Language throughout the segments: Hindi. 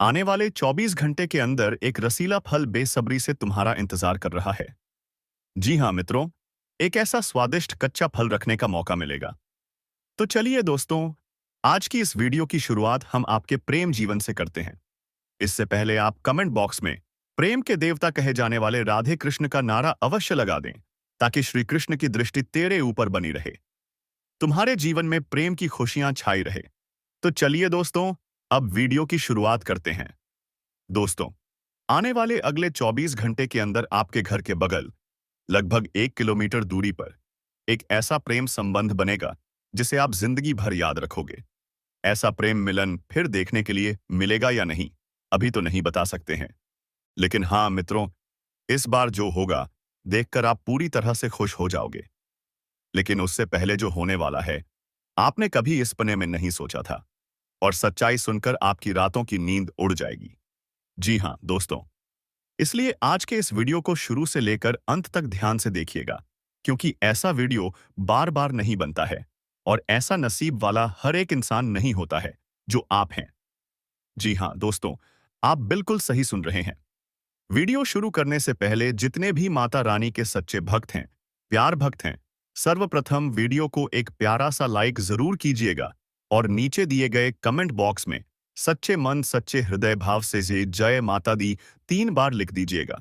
आने वाले 24 घंटे के अंदर एक रसीला फल बेसब्री से तुम्हारा इंतजार कर रहा है। जी हाँ मित्रों, एक ऐसा स्वादिष्ट कच्चा फल रखने का मौका मिलेगा। तो चलिए दोस्तों, आज की इस वीडियो की शुरुआत हम आपके प्रेम जीवन से करते हैं। इससे पहले आप कमेंट बॉक्स में प्रेम के देवता कहे जाने वाले राधे कृष्ण का नारा अवश्य लगा दें, ताकि श्री कृष्ण की दृष्टि तेरे ऊपर बनी रहे, तुम्हारे जीवन में प्रेम की खुशियां छाई रहे। तो चलिए दोस्तों, अब वीडियो की शुरुआत करते हैं। दोस्तों, आने वाले अगले 24 घंटे के अंदर आपके घर के बगल, लगभग 1 किलोमीटर दूरी पर, एक ऐसा प्रेम संबंध बनेगा जिसे आप जिंदगी भर याद रखोगे। ऐसा प्रेम मिलन फिर देखने के लिए मिलेगा या नहीं, अभी तो नहीं बता सकते हैं। लेकिन हाँ मित्रों, इस बार जो होगा, देखकर आप पूरी तरह से खुश हो जाओगे। लेकिन उससे पहले जो होने वाला है, आपने कभी इस पने में नहीं सोचा था, और सच्चाई सुनकर आपकी रातों की नींद उड़ जाएगी। जी हाँ दोस्तों, इसलिए आज के इस वीडियो को शुरू से लेकर अंत तक ध्यान से देखिएगा, क्योंकि ऐसा वीडियो बार बार नहीं बनता है, और ऐसा नसीब वाला हर एक इंसान नहीं होता है जो आप हैं। जी हाँ दोस्तों, आप बिल्कुल सही सुन रहे हैं। वीडियो शुरू करने से पहले जितने भी माता रानी के सच्चे भक्त हैं, प्यार भक्त हैं, सर्वप्रथम वीडियो को एक प्यारा सा लाइक जरूर कीजिएगा, और नीचे दिए गए कमेंट बॉक्स में सच्चे मन सच्चे हृदय भाव से जय माता दी 3 बार लिख दीजिएगा,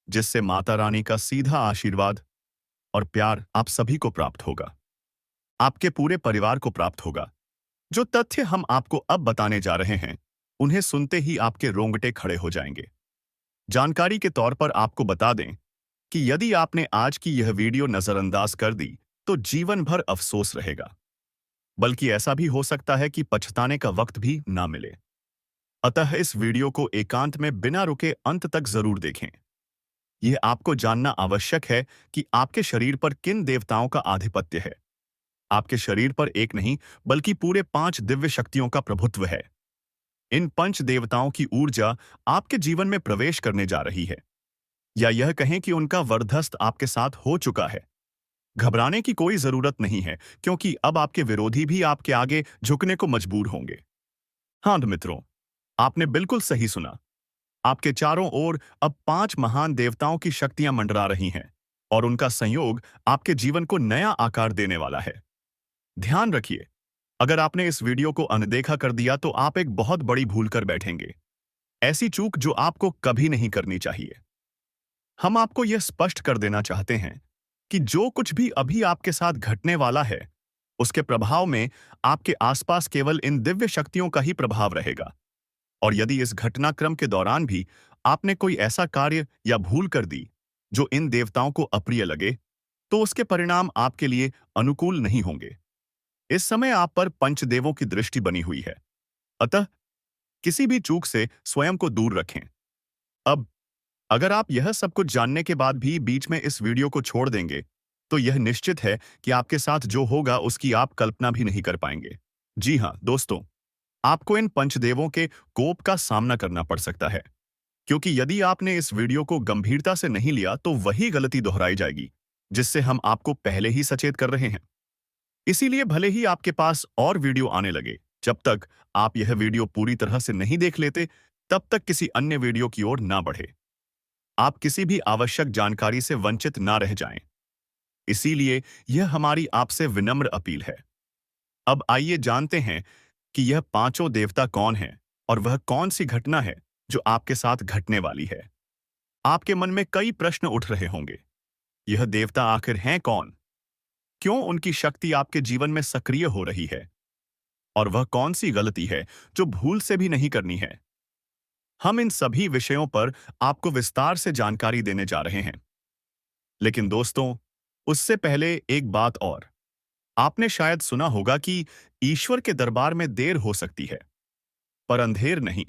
जिससे माता रानी का सीधा आशीर्वाद और प्यार आप सभी को प्राप्त होगा, आपके पूरे परिवार को प्राप्त होगा। जो तथ्य हम आपको अब बताने जा रहे हैं, उन्हें सुनते ही आपके रोंगटे खड़े हो जाएंगे। जानकारी के तौर पर आपको बता दें कि यदि आपने आज की यह वीडियो नजरअंदाज कर दी, तो जीवन भर अफसोस रहेगा। बल्कि ऐसा भी हो सकता है कि पछताने का वक्त भी ना मिले। अतः इस वीडियो को एकांत में बिना रुके अंत तक जरूर देखें। यह आपको जानना आवश्यक है कि आपके शरीर पर किन देवताओं का आधिपत्य है। आपके शरीर पर एक नहीं, बल्कि पूरे 5 दिव्य शक्तियों का प्रभुत्व है। इन 5 देवताओं की ऊर्जा आपके जीवन में प्रवेश करने जा रही है, या यह कहें कि उनका वरदहस्त आपके साथ हो चुका है। घबराने की कोई जरूरत नहीं है, क्योंकि अब आपके विरोधी भी आपके आगे झुकने को मजबूर होंगे। हाँ मित्रों, आपने बिल्कुल सही सुना। आपके चारों ओर अब 5 महान देवताओं की शक्तियां मंडरा रही हैं, और उनका संयोग आपके जीवन को नया आकार देने वाला है। ध्यान रखिए, अगर आपने इस वीडियो को अनदेखा कर दिया तो आप एक बहुत बड़ी भूल कर बैठेंगे, ऐसी चूक जो आपको कभी नहीं करनी चाहिए। हम आपको यह स्पष्ट कर देना चाहते हैं कि जो कुछ भी अभी आपके साथ घटने वाला है, उसके प्रभाव में आपके आसपास केवल इन दिव्य शक्तियों का ही प्रभाव रहेगा। और यदि इस घटनाक्रम के दौरान भी आपने कोई ऐसा कार्य या भूल कर दी जो इन देवताओं को अप्रिय लगे, तो उसके परिणाम आपके लिए अनुकूल नहीं होंगे। इस समय आप पर पंचदेवों की दृष्टि बनी हुई है, अतः किसी भी चूक से स्वयं को दूर रखें। अब अगर आप यह सब कुछ जानने के बाद भी बीच में इस वीडियो को छोड़ देंगे, तो यह निश्चित है कि आपके साथ जो होगा उसकी आप कल्पना भी नहीं कर पाएंगे। जी हाँ दोस्तों, आपको इन पंचदेवों के कोप का सामना करना पड़ सकता है, क्योंकि यदि आपने इस वीडियो को गंभीरता से नहीं लिया तो वही गलती दोहराई जाएगी, जिससे हम आपको पहले ही सचेत कर रहे हैं। इसीलिए भले ही आपके पास और वीडियो आने लगे, जब तक आप यह वीडियो पूरी तरह से नहीं देख लेते, तब तक किसी अन्य वीडियो की ओर ना बढ़े। आप किसी भी आवश्यक जानकारी से वंचित ना रह जाएं। इसीलिए यह हमारी आपसे विनम्र अपील है। अब आइए जानते हैं कि यह पांचों देवता कौन हैं, और वह कौन सी घटना है जो आपके साथ घटने वाली है। आपके मन में कई प्रश्न उठ रहे होंगे। यह देवता आखिर हैं कौन? क्यों उनकी शक्ति आपके जीवन में सक्रिय हो रही है? और वह कौन सी गलती है जो भूल से भी नहीं करनी है? हम इन सभी विषयों पर आपको विस्तार से जानकारी देने जा रहे हैं। लेकिन दोस्तों, उससे पहले एक बात और। आपने शायद सुना होगा कि ईश्वर के दरबार में देर हो सकती है, पर अंधेर नहीं।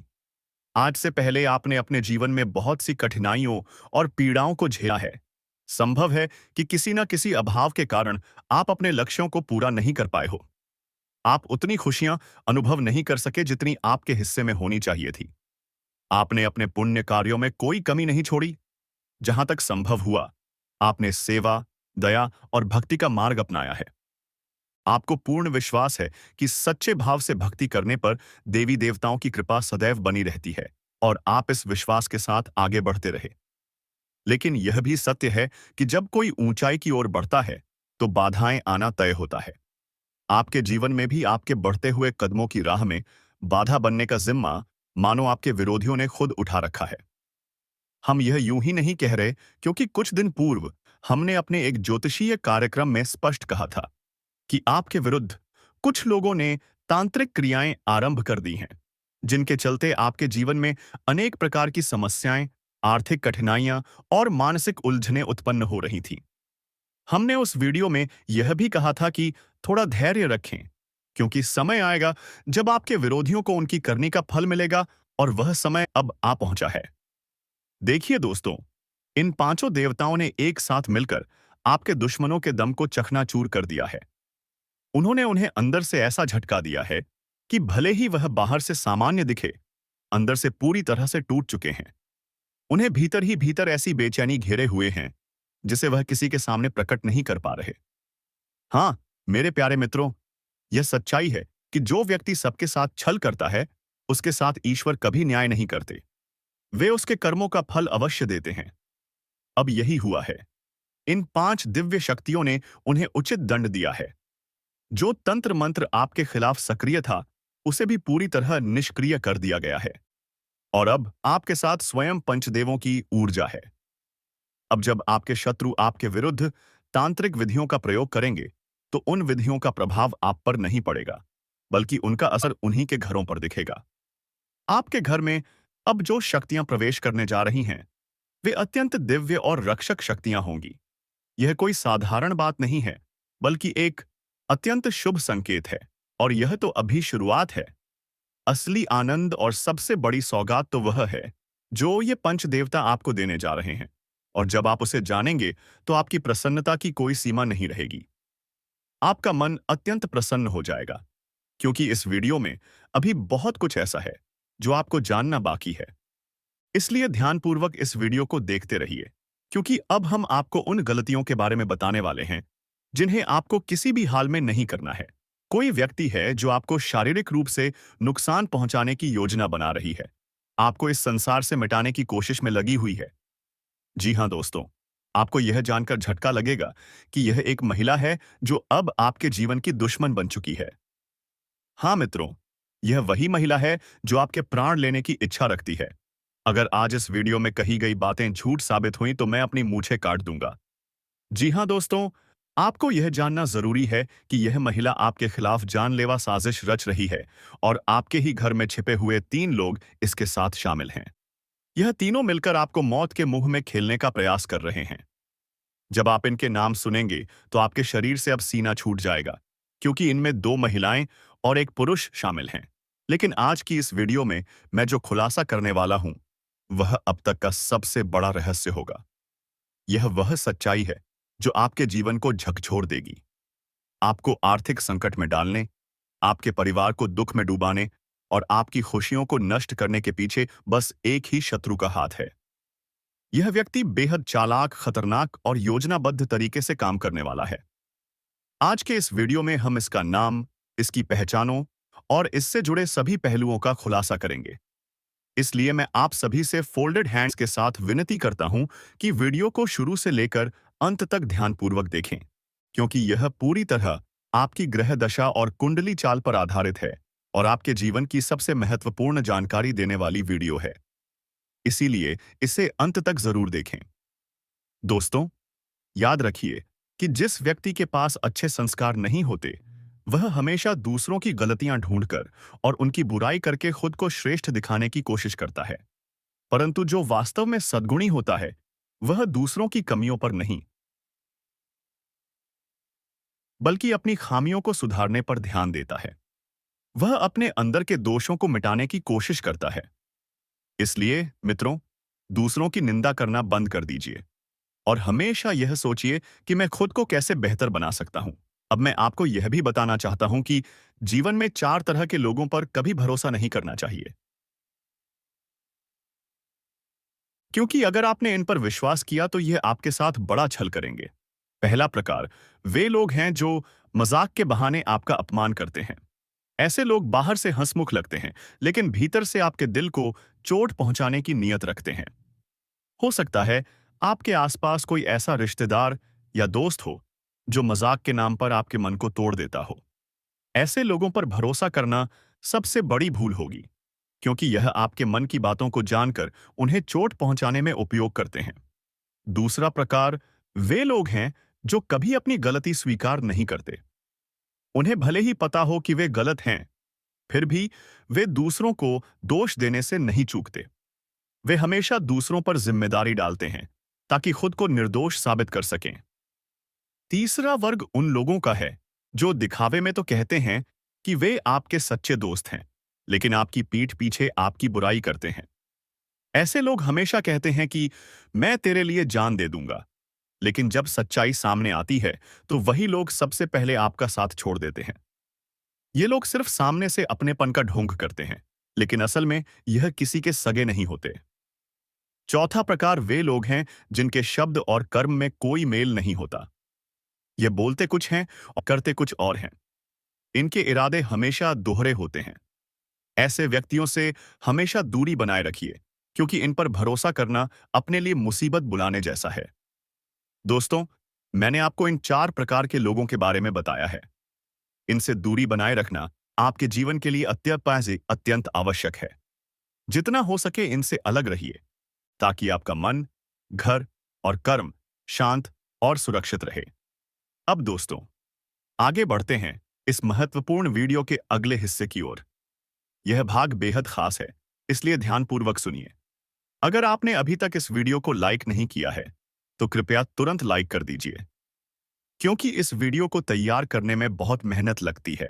आज से पहले आपने अपने जीवन में बहुत सी कठिनाइयों और पीड़ाओं को झेला है। संभव है कि किसी न किसी अभाव के कारण आप अपने लक्ष्यों को पूरा नहीं कर पाए हो। आप उतनी खुशियां अनुभव नहीं कर सके जितनी आपके हिस्से में होनी चाहिए थी। आपने अपने पुण्य कार्यों में कोई कमी नहीं छोड़ी। जहां तक संभव हुआ, आपने सेवा, दया और भक्ति का मार्ग अपनाया है। आपको पूर्ण विश्वास है कि सच्चे भाव से भक्ति करने पर देवी देवताओं की कृपा सदैव बनी रहती है और आप इस विश्वास के साथ आगे बढ़ते रहे। लेकिन यह भी सत्य है कि जब कोई ऊंचाई की ओर बढ़ता है तो बाधाएं आना तय होता है। आपके जीवन में भी आपके बढ़ते हुए कदमों की राह में बाधा बनने का जिम्मा मानो आपके विरोधियों ने खुद उठा रखा है। हम यह यूं ही नहीं कह रहे, क्योंकि कुछ दिन पूर्व हमने अपने एक ज्योतिषीय कार्यक्रम में स्पष्ट कहा था कि आपके विरुद्ध कुछ लोगों ने तांत्रिक क्रियाएं आरंभ कर दी हैं, जिनके चलते आपके जीवन में अनेक प्रकार की समस्याएं, आर्थिक कठिनाइयां और मानसिक उलझनें उत्पन्न हो रही थीं। हमने उस वीडियो में यह भी कहा था कि थोड़ा धैर्य रखें, क्योंकि समय आएगा जब आपके विरोधियों को उनकी करनी का फल मिलेगा और वह समय अब आ पहुंचा है। देखिए दोस्तों, इन पांचों देवताओं ने एक साथ मिलकर आपके दुश्मनों के दम को चकनाचूर कर दिया है। उन्होंने उन्हें अंदर से ऐसा झटका दिया है कि भले ही वह बाहर से सामान्य दिखे, अंदर से पूरी तरह से टूट चुके हैं। उन्हें भीतर ही भीतर ऐसी बेचैनी घेरे हुए हैं जिसे वह किसी के सामने प्रकट नहीं कर पा रहे। हाँ, मेरे प्यारे मित्रों, यह सच्चाई है कि जो व्यक्ति सबके साथ छल करता है, उसके साथ ईश्वर कभी न्याय नहीं करते। वे उसके कर्मों का फल अवश्य देते हैं। अब यही हुआ है। इन पांच दिव्य शक्तियों ने उन्हें उचित दंड दिया है। जो तंत्र मंत्र आपके खिलाफ सक्रिय था, उसे भी पूरी तरह निष्क्रिय कर दिया गया है। और अब आपके साथ स्वयं पंचदेवों की ऊर्जा है। अब जब आपके शत्रु आपके विरुद्ध तांत्रिक विधियों का प्रयोग करेंगे, तो उन विधियों का प्रभाव आप पर नहीं पड़ेगा, बल्कि उनका असर उन्हीं के घरों पर दिखेगा। आपके घर में अब जो शक्तियां प्रवेश करने जा रही हैं, वे अत्यंत दिव्य और रक्षक शक्तियां होंगी। यह कोई साधारण बात नहीं है, बल्कि एक अत्यंत शुभ संकेत है। और यह तो अभी शुरुआत है। असली आनंद और सबसे बड़ी सौगात तो वह है जो ये पंच देवता आपको देने जा रहे हैं। और जब आप उसे जानेंगे, तो आपकी प्रसन्नता की कोई सीमा नहीं रहेगी। आपका मन अत्यंत प्रसन्न हो जाएगा, क्योंकि इस वीडियो में अभी बहुत कुछ ऐसा है जो आपको जानना बाकी है। इसलिए ध्यानपूर्वक इस वीडियो को देखते रहिए, क्योंकि अब हम आपको उन गलतियों के बारे में बताने वाले हैं जिन्हें आपको किसी भी हाल में नहीं करना है। कोई व्यक्ति है जो आपको शारीरिक रूप से नुकसान पहुंचाने की योजना बना रही है, आपको इस संसार से मिटाने की कोशिश में लगी हुई है। जी हाँ दोस्तों, आपको यह जानकर झटका लगेगा कि यह एक महिला है जो अब आपके जीवन की दुश्मन बन चुकी है। हाँ मित्रों, यह वही महिला है जो आपके प्राण लेने की इच्छा रखती है। अगर आज इस वीडियो में कही गई बातें झूठ साबित हुई तो मैं अपनी मूंछें काट दूंगा। जी हाँ दोस्तों, आपको यह जानना जरूरी है कि यह महिला आपके खिलाफ जानलेवा साजिश रच रही है और आपके ही घर में छिपे हुए 3 लोग इसके साथ शामिल हैं। यह तीनों मिलकर आपको मौत के मुंह में खेलने का प्रयास कर रहे हैं। जब आप इनके नाम सुनेंगे, तो आपके शरीर से अब सीना छूट जाएगा, क्योंकि इनमें 2 महिलाएं और 1 पुरुष शामिल हैं। लेकिन आज की इस वीडियो में मैं जो खुलासा करने वाला हूं, वह अब तक का सबसे बड़ा रहस्य होगा। यह वह सच्चाई है जो आपके जीवन को झकझोर देगी, आपको आर्थिक संकट में डालने, आपके परिवार को दुख में डुबाने और आपकी खुशियों को नष्ट करने के पीछे बस एक ही शत्रु का हाथ है। यह व्यक्ति बेहद चालाक, खतरनाक और योजनाबद्ध तरीके से काम करने वाला है। आज के इस वीडियो में हम इसका नाम, इसकी पहचानों और इससे जुड़े सभी पहलुओं का खुलासा करेंगे। इसलिए मैं आप सभी से फोल्डेड हैंड्स के साथ विनती करता हूं कि वीडियो को शुरू से लेकर अंत तक ध्यानपूर्वक देखें, क्योंकि यह पूरी तरह आपकी ग्रह दशा और कुंडली चाल पर आधारित है और आपके जीवन की सबसे महत्वपूर्ण जानकारी देने वाली वीडियो है। इसीलिए इसे अंत तक जरूर देखें। दोस्तों, याद रखिए कि जिस व्यक्ति के पास अच्छे संस्कार नहीं होते, वह हमेशा दूसरों की गलतियां ढूंढकर और उनकी बुराई करके खुद को श्रेष्ठ दिखाने की कोशिश करता है। परंतु जो वास्तव में सद्गुणी होता है, वह दूसरों की कमियों पर नहीं, बल्कि अपनी खामियों को सुधारने पर ध्यान देता है। वह अपने अंदर के दोषों को मिटाने की कोशिश करता है। इसलिए मित्रों, दूसरों की निंदा करना बंद कर दीजिए और हमेशा यह सोचिए कि मैं खुद को कैसे बेहतर बना सकता हूं। अब मैं आपको यह भी बताना चाहता हूं कि जीवन में 4 तरह के लोगों पर कभी भरोसा नहीं करना चाहिए, क्योंकि अगर आपने इन पर विश्वास किया तो यह आपके साथ बड़ा छल करेंगे। पहला प्रकार वे लोग हैं जो मजाक के बहाने आपका अपमान करते हैं। ऐसे लोग बाहर से हंसमुख लगते हैं, लेकिन भीतर से आपके दिल को चोट पहुंचाने की नीयत रखते हैं। हो सकता है आपके आसपास कोई ऐसा रिश्तेदार या दोस्त हो जो मजाक के नाम पर आपके मन को तोड़ देता हो। ऐसे लोगों पर भरोसा करना सबसे बड़ी भूल होगी, क्योंकि यह आपके मन की बातों को जानकर उन्हें चोट पहुंचाने में उपयोग करते हैं। दूसरा प्रकार वे लोग हैं जो कभी अपनी गलती स्वीकार नहीं करते। उन्हें भले ही पता हो कि वे गलत हैं, फिर भी वे दूसरों को दोष देने से नहीं चूकते। वे हमेशा दूसरों पर जिम्मेदारी डालते हैं ताकि खुद को निर्दोष साबित कर सकें। तीसरा वर्ग उन लोगों का है जो दिखावे में तो कहते हैं कि वे आपके सच्चे दोस्त हैं, लेकिन आपकी पीठ पीछे आपकी बुराई करते हैं। ऐसे लोग हमेशा कहते हैं कि मैं तेरे लिए जान दे दूंगा, लेकिन जब सच्चाई सामने आती है तो वही लोग सबसे पहले आपका साथ छोड़ देते हैं। ये लोग सिर्फ सामने से अपनेपन का ढोंग करते हैं, लेकिन असल में यह किसी के सगे नहीं होते। चौथा प्रकार वे लोग हैं जिनके शब्द और कर्म में कोई मेल नहीं होता। ये बोलते कुछ हैं और करते कुछ और हैं। इनके इरादे हमेशा दोहरे होते हैं। ऐसे व्यक्तियों से हमेशा दूरी बनाए रखिए, क्योंकि इन पर भरोसा करना अपने लिए मुसीबत बुलाने जैसा है। दोस्तों, मैंने आपको इन 4 प्रकार के लोगों के बारे में बताया है। इनसे दूरी बनाए रखना आपके जीवन के लिए अत्यंत आवश्यक है। जितना हो सके इनसे अलग रहिए, ताकि आपका मन, घर और कर्म शांत और सुरक्षित रहे। अब दोस्तों, आगे बढ़ते हैं इस महत्वपूर्ण वीडियो के अगले हिस्से की ओर। यह भाग बेहद खास है, इसलिए ध्यानपूर्वक सुनिए। अगर आपने अभी तक इस वीडियो को लाइक नहीं किया है, तो कृपया तुरंत लाइक कर दीजिए, क्योंकि इस वीडियो को तैयार करने में बहुत मेहनत लगती है।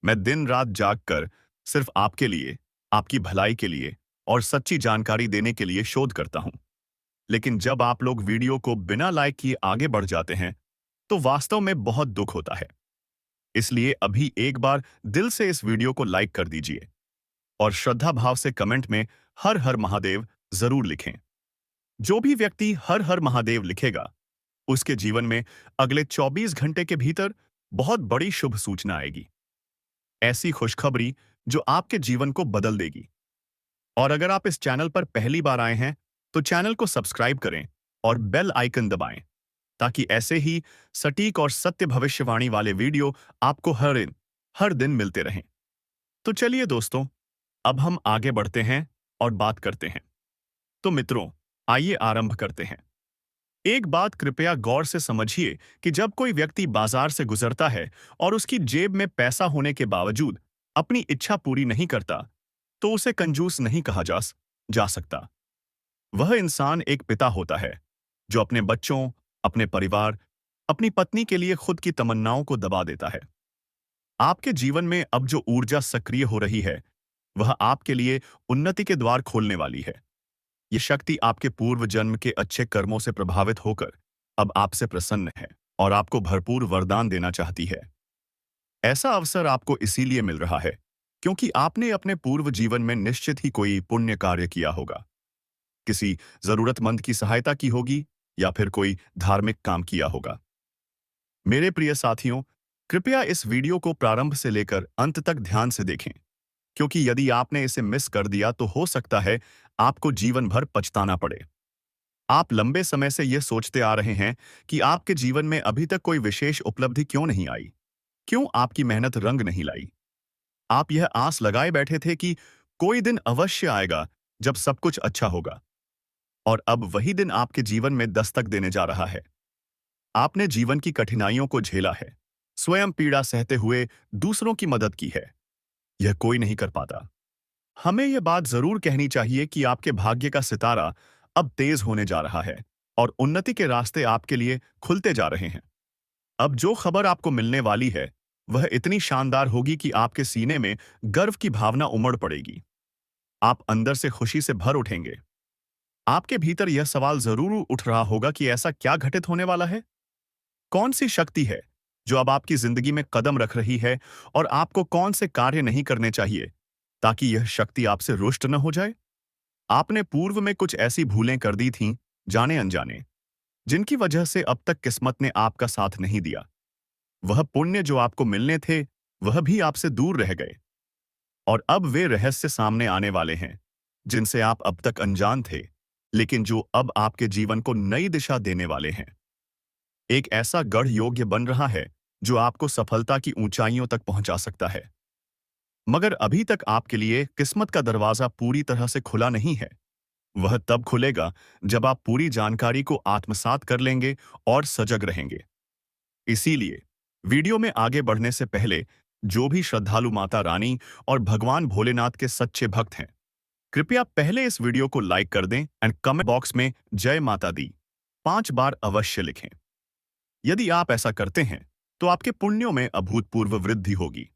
मैं दिन रात जाग कर सिर्फ आपके लिए, आपकी भलाई के लिए और सच्ची जानकारी देने के लिए शोध करता हूं। लेकिन जब आप लोग वीडियो को बिना लाइक किए आगे बढ़ जाते हैं, तो वास्तव में बहुत दुख होता है। इसलिए अभी एक बार दिल से इस वीडियो को लाइक कर दीजिए और श्रद्धा भाव से कमेंट में हर हर महादेव जरूर लिखें। जो भी व्यक्ति हर हर महादेव लिखेगा, उसके जीवन में अगले 24 घंटे के भीतर बहुत बड़ी शुभ सूचना आएगी। ऐसी खुशखबरी जो आपके जीवन को बदल देगी। और अगर आप इस चैनल पर पहली बार आए हैं, तो चैनल को सब्सक्राइब करें और बेल आइकन दबाएं, ताकि ऐसे ही सटीक और सत्य भविष्यवाणी वाले वीडियो आपको हर दिन मिलते रहें। तो चलिए दोस्तों, अब हम आगे बढ़ते हैं और बात करते हैं। तो मित्रों, आइए आरंभ करते हैं। एक बात कृपया गौर से समझिए कि जब कोई व्यक्ति बाजार से गुजरता है और उसकी जेब में पैसा होने के बावजूद अपनी इच्छा पूरी नहीं करता, तो उसे कंजूस नहीं कहा जा सकता। वह इंसान एक पिता होता है जो अपने बच्चों, अपने परिवार, अपनी पत्नी के लिए खुद की तमन्नाओं को दबा देता है। आपके जीवन में अब जो ऊर्जा सक्रिय हो रही है, वह आपके लिए उन्नति के द्वार खोलने वाली है। ये शक्ति आपके पूर्व जन्म के अच्छे कर्मों से प्रभावित होकर अब आपसे प्रसन्न है और आपको भरपूर वरदान देना चाहती है। ऐसा अवसर आपको इसीलिए मिल रहा है क्योंकि आपने अपने पूर्व जीवन में निश्चित ही कोई पुण्य कार्य किया होगा। किसी जरूरतमंद की सहायता की होगी या फिर कोई धार्मिक काम किया होगा। मेरे प्रिय साथियों, कृपया इस वीडियो को प्रारंभ से लेकर अंत तक ध्यान से देखें, क्योंकि यदि आपने इसे मिस कर दिया तो हो सकता है आपको जीवन भर पछताना पड़े। आप लंबे समय से यह सोचते आ रहे हैं कि आपके जीवन में अभी तक कोई विशेष उपलब्धि क्यों नहीं आई, क्यों आपकी मेहनत रंग नहीं लाई। आप यह आस लगाए बैठे थे कि कोई दिन अवश्य आएगा जब सब कुछ अच्छा होगा, और अब वही दिन आपके जीवन में दस्तक देने जा रहा है। आपने जीवन की कठिनाइयों को झेला है, स्वयं पीड़ा सहते हुए दूसरों की मदद की है। यह कोई नहीं कर पाता। हमें यह बात जरूर कहनी चाहिए कि आपके भाग्य का सितारा अब तेज होने जा रहा है और उन्नति के रास्ते आपके लिए खुलते जा रहे हैं। अब जो खबर आपको मिलने वाली है, वह इतनी शानदार होगी कि आपके सीने में गर्व की भावना उमड़ पड़ेगी। आप अंदर से खुशी से भर उठेंगे। आपके भीतर यह सवाल जरूर उठ रहा होगा कि ऐसा क्या घटित होने वाला है? कौन सी शक्ति है जो अब आपकी जिंदगी में कदम रख रही है, और आपको कौन से कार्य नहीं करने चाहिए ताकि यह शक्ति आपसे रुष्ट न हो जाए? आपने पूर्व में कुछ ऐसी भूलें कर दी थीं, जाने अनजाने। जिनकी वजह से अब तक किस्मत ने आपका साथ नहीं दिया। वह पुण्य जो आपको मिलने थे, वह भी आपसे दूर रह गए। और अब वे रहस्य सामने आने वाले हैं, जिनसे आप अब तक अनजान थे, लेकिन जो अब आपके जीवन को नई दिशा देने वाले हैं। एक ऐसा गढ़ योग्य बन रहा है, जो आपको सफलता की ऊंचाइयों तक पहुंचा सकता है। मगर अभी तक आपके लिए किस्मत का दरवाजा पूरी तरह से खुला नहीं है। वह तब खुलेगा जब आप पूरी जानकारी को आत्मसात कर लेंगे और सजग रहेंगे। इसीलिए वीडियो में आगे बढ़ने से पहले जो भी श्रद्धालु माता रानी और भगवान भोलेनाथ के सच्चे भक्त हैं, कृपया पहले इस वीडियो को लाइक कर दें एंड कमेंट बॉक्स में जय माता दी 5 बार अवश्य लिखें। यदि आप ऐसा करते हैं तो आपके पुण्यों में अभूतपूर्व वृद्धि होगी।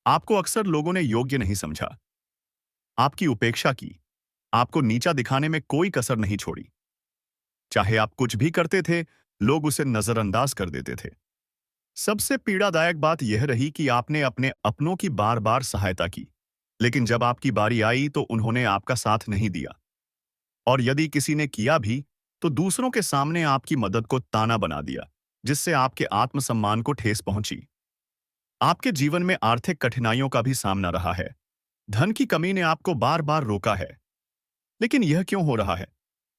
आपको अक्सर लोगों ने योग्य नहीं समझा, आपकी उपेक्षा की, आपको नीचा दिखाने में कोई कसर नहीं छोड़ी। चाहे आप कुछ भी करते थे, लोग उसे नजरअंदाज कर देते थे। सबसे पीड़ादायक बात यह रही कि आपने अपने अपनों की बार बार सहायता की, लेकिन जब आपकी बारी आई तो उन्होंने आपका साथ नहीं दिया। और यदि किसी ने किया भी, तो दूसरों के सामने आपकी मदद को ताना बना दिया, जिससे आपके आत्मसम्मान को ठेस पहुंची। आपके जीवन में आर्थिक कठिनाइयों का भी सामना रहा है। धन की कमी ने आपको बार बार रोका है। लेकिन यह क्यों हो रहा है,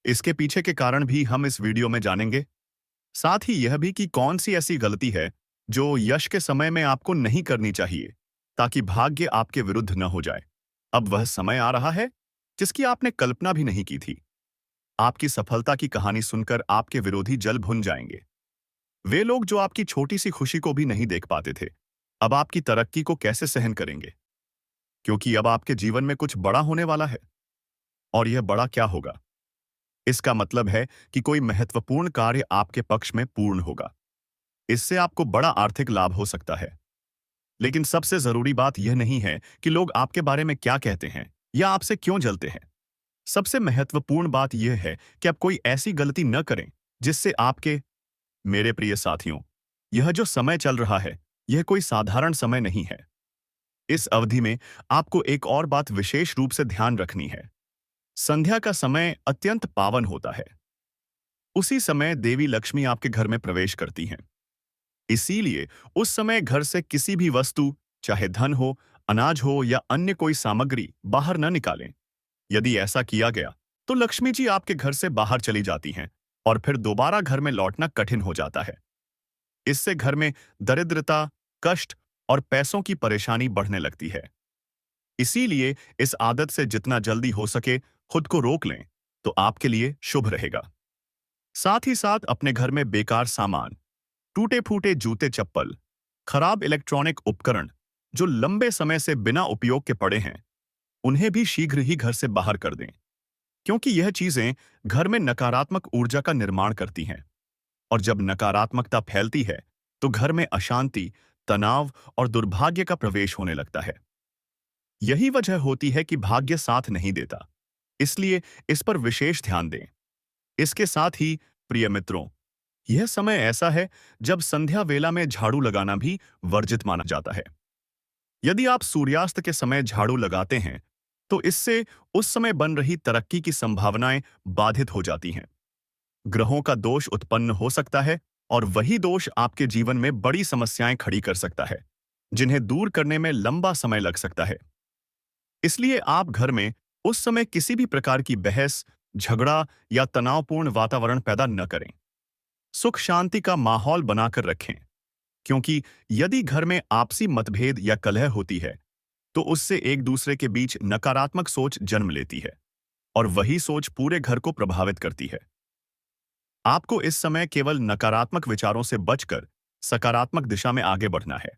इसके पीछे के कारण भी हम इस वीडियो में जानेंगे। साथ ही यह भी कि कौन सी ऐसी गलती है जो यश के समय में आपको नहीं करनी चाहिए, ताकि भाग्य आपके विरुद्ध न हो जाए। अब वह समय आ रहा है जिसकी आपने कल्पना भी नहीं की थी। आपकी सफलता की कहानी सुनकर आपके विरोधी जल भुन जाएंगे। वे लोग जो आपकी छोटी सी खुशी को भी नहीं देख पाते थे, अब आपकी तरक्की को कैसे सहन करेंगे? क्योंकि अब आपके जीवन में कुछ बड़ा होने वाला है। और यह बड़ा क्या होगा? इसका मतलब है कि कोई महत्वपूर्ण कार्य आपके पक्ष में पूर्ण होगा। इससे आपको बड़ा आर्थिक लाभ हो सकता है। लेकिन सबसे जरूरी बात यह नहीं है कि लोग आपके बारे में क्या कहते हैं या आपसे क्यों जलते हैं। सबसे महत्वपूर्ण बात यह है कि आप कोई ऐसी गलती न करें जिससे आपके मेरे प्रिय साथियों, यह जो समय चल रहा है, यह कोई साधारण समय नहीं है। इस अवधि में आपको एक और बात विशेष रूप से ध्यान रखनी है। संध्या का समय अत्यंत पावन होता है। उसी समय देवी लक्ष्मी आपके घर में प्रवेश करती हैं। इसीलिए उस समय घर से किसी भी वस्तु, चाहे धन हो, अनाज हो या अन्य कोई सामग्री, बाहर न निकालें। यदि ऐसा किया गया तो लक्ष्मी जी आपके घर से बाहर चली जाती हैं और फिर दोबारा घर में लौटना कठिन हो जाता है। इससे घर में दरिद्रता, कष्ट और पैसों की परेशानी बढ़ने लगती है। इसीलिए इस आदत से जितना जल्दी हो सके खुद को रोक लें तो आपके लिए शुभ रहेगा। साथ ही साथ अपने घर में बेकार सामान, टूटे फूटे जूते चप्पल, खराब इलेक्ट्रॉनिक उपकरण जो लंबे समय से बिना उपयोग के पड़े हैं, उन्हें भी शीघ्र ही घर से बाहर कर दें। क्योंकि यह चीजें घर में नकारात्मक ऊर्जा का निर्माण करती हैं। और जब नकारात्मकता फैलती है तो घर में अशांति, तनाव और दुर्भाग्य का प्रवेश होने लगता है। यही वजह होती है कि भाग्य साथ नहीं देता। इसलिए इस पर विशेष ध्यान दें। इसके साथ ही प्रिय मित्रों, यह समय ऐसा है जब संध्या वेला में झाड़ू लगाना भी वर्जित माना जाता है। यदि आप सूर्यास्त के समय झाड़ू लगाते हैं तो इससे उस समय बन रही तरक्की की संभावनाएं बाधित हो जाती हैं। ग्रहों का दोष उत्पन्न हो सकता है और वही दोष आपके जीवन में बड़ी समस्याएं खड़ी कर सकता है, जिन्हें दूर करने में लंबा समय लग सकता है। इसलिए आप घर में उस समय किसी भी प्रकार की बहस, झगड़ा या तनावपूर्ण वातावरण पैदा न करें। सुख शांति का माहौल बनाकर रखें। क्योंकि यदि घर में आपसी मतभेद या कलह होती है तो उससे एक दूसरे के बीच नकारात्मक सोच जन्म लेती है और वही सोच पूरे घर को प्रभावित करती है। आपको इस समय केवल नकारात्मक विचारों से बचकर सकारात्मक दिशा में आगे बढ़ना है।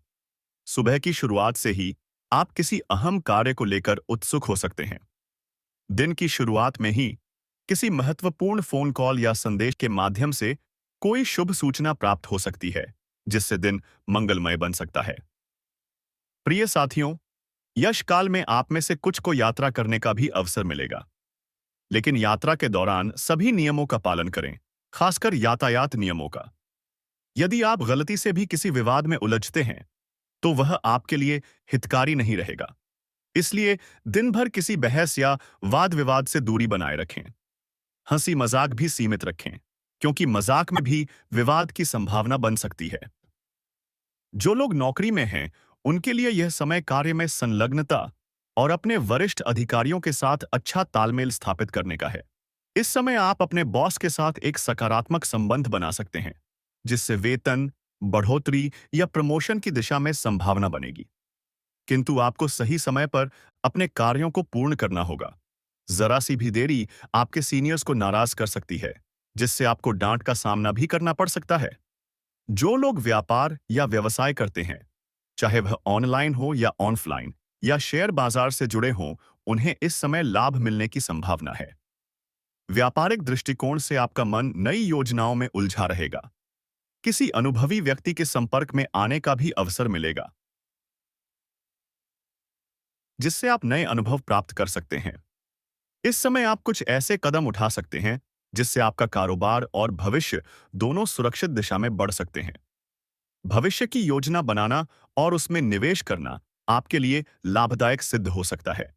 सुबह की शुरुआत से ही आप किसी अहम कार्य को लेकर उत्सुक हो सकते हैं। दिन की शुरुआत में ही किसी महत्वपूर्ण फोन कॉल या संदेश के माध्यम से कोई शुभ सूचना प्राप्त हो सकती है, जिससे दिन मंगलमय बन सकता है। प्रिय साथियों, यश काल में आप में से कुछ को यात्रा करने का भी अवसर मिलेगा। लेकिन यात्रा के दौरान सभी नियमों का पालन करें, खासकर यातायात नियमों का। यदि आप गलती से भी किसी विवाद में उलझते हैं तो वह आपके लिए हितकारी नहीं रहेगा। इसलिए दिन भर किसी बहस या वाद विवाद से दूरी बनाए रखें। हंसी मजाक भी सीमित रखें। क्योंकि मजाक में भी विवाद की संभावना बन सकती है। जो लोग नौकरी में हैं, उनके लिए यह समय कार्य में संलग्नता और अपने वरिष्ठ अधिकारियों के साथ अच्छा तालमेल स्थापित करने का है। इस समय आप अपने बॉस के साथ एक सकारात्मक संबंध बना सकते हैं, जिससे वेतन, बढ़ोतरी या प्रमोशन की दिशा में संभावना बनेगी। किंतु आपको सही समय पर अपने कार्यों को पूर्ण करना होगा। जरा सी भी देरी आपके सीनियर्स को नाराज कर सकती है, जिससे आपको डांट का सामना भी करना पड़ सकता है। जो लोग व्यापार या व्यवसाय करते हैं, चाहे वह ऑनलाइन हो या ऑफलाइन या शेयर बाजार से जुड़े हों, उन्हें इस समय लाभ मिलने की संभावना है। व्यापारिक दृष्टिकोण से आपका मन नई योजनाओं में उलझा रहेगा। किसी अनुभवी व्यक्ति के संपर्क में आने का भी अवसर मिलेगा, जिससे आप नए अनुभव प्राप्त कर सकते हैं। इस समय आप कुछ ऐसे कदम उठा सकते हैं जिससे आपका कारोबार और भविष्य दोनों सुरक्षित दिशा में बढ़ सकते हैं। भविष्य की योजना बनाना और उसमें निवेश करना आपके लिए लाभदायक सिद्ध हो सकता है।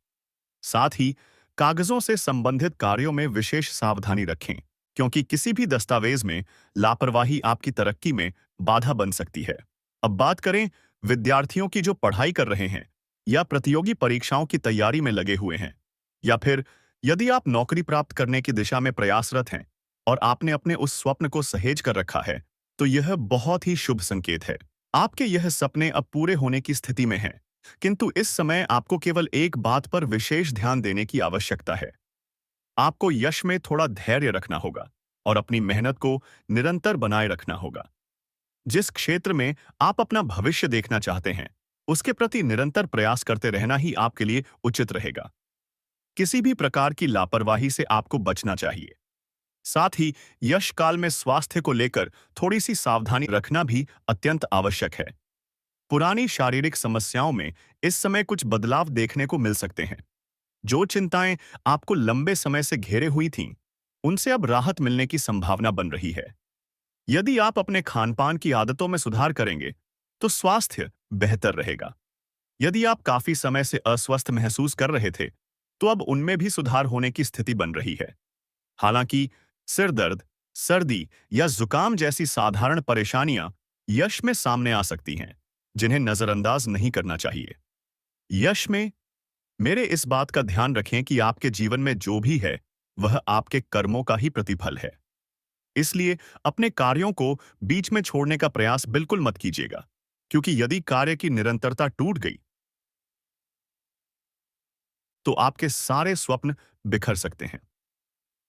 साथ ही कागजों से संबंधित कार्यों में विशेष सावधानी रखें, क्योंकि किसी भी दस्तावेज में लापरवाही आपकी तरक्की में बाधा बन सकती है। अब बात करें विद्यार्थियों की जो पढ़ाई कर रहे हैं या प्रतियोगी परीक्षाओं की तैयारी में लगे हुए हैं, या फिर यदि आप नौकरी प्राप्त करने की दिशा में प्रयासरत हैं और आपने अपने उस स्वप्न को सहेज कर रखा है, तो यह बहुत ही शुभ संकेत है। आपके यह सपने अब पूरे होने की स्थिति में हैं, किंतु इस समय आपको केवल एक बात पर विशेष ध्यान देने की आवश्यकता है। आपको यश में थोड़ा धैर्य रखना होगा और अपनी मेहनत को निरंतर बनाए रखना होगा। जिस क्षेत्र में आप अपना भविष्य देखना चाहते हैं, उसके प्रति निरंतर प्रयास करते रहना ही आपके लिए उचित रहेगा। किसी भी प्रकार की लापरवाही से आपको बचना चाहिए। साथ ही यश काल में स्वास्थ्य को लेकर थोड़ी सी सावधानी रखना भी अत्यंत आवश्यक है। पुरानी शारीरिक समस्याओं में इस समय कुछ बदलाव देखने को मिल सकते हैं। जो चिंताएं आपको लंबे समय से घेरे हुई थीं, उनसे अब राहत मिलने की संभावना बन रही है। यदि आप अपने खानपान की आदतों में सुधार करेंगे, तो स्वास्थ्य बेहतर रहेगा। यदि आप काफी समय से अस्वस्थ महसूस कर रहे थे, तो अब उनमें भी सुधार होने की स्थिति बन रही है। हालांकि सिर दर्द, सर्दी या जुकाम जैसी साधारण परेशानियां यश में सामने आ सकती हैं, जिन्हें नजरअंदाज नहीं करना चाहिए। यश में मेरे इस बात का ध्यान रखें कि आपके जीवन में जो भी है, वह आपके कर्मों का ही प्रतिफल है। इसलिए अपने कार्यों को बीच में छोड़ने का प्रयास बिल्कुल मत कीजिएगा, क्योंकि यदि कार्य की निरंतरता टूट गई, तो आपके सारे स्वप्न बिखर सकते हैं।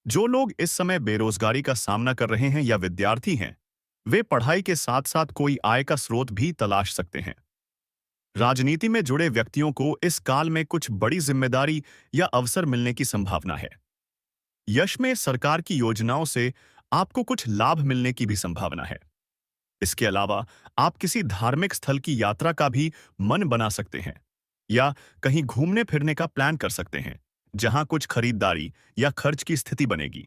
जो लोग इस समय बेरोजगारी का सामना कर रहे हैं या विद्यार्थी हैं, वे पढ़ाई के साथ साथ कोई आय का स्रोत भी तलाश सकते हैं। राजनीति में जुड़े व्यक्तियों को इस काल में कुछ बड़ी जिम्मेदारी या अवसर मिलने की संभावना है। यश में सरकार की योजनाओं से आपको कुछ लाभ मिलने की भी संभावना है। इसके अलावा आप किसी धार्मिक स्थल की यात्रा का भी मन बना सकते हैं या कहीं घूमने फिरने का प्लान कर सकते हैं, जहां कुछ खरीदारी या खर्च की स्थिति बनेगी।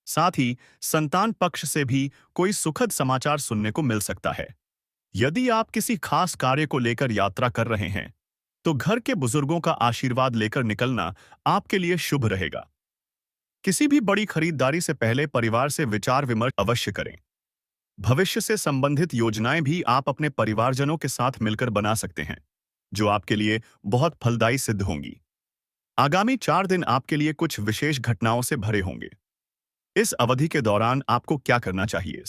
साथ ही संतान पक्ष से भी कोई सुखद समाचार सुनने को मिल सकता है। यदि आप किसी खास कार्य को लेकर यात्रा कर रहे हैं, तो घर के बुजुर्गों का आशीर्वाद लेकर निकलना आपके लिए शुभ रहेगा। किसी भी बड़ी खरीदारी से पहले परिवार से विचार विमर्श अवश्य करें। भविष्य से संबंधित योजनाएं भी आप अपने परिवारजनों के साथ मिलकर बना सकते हैं, जो आपके लिए बहुत फलदायी सिद्ध होंगी। आगामी 4 दिन आपके लिए कुछ विशेष घटनाओं से भरे होंगे। इस अवधि के दौरान आपको क्या करना चाहिए?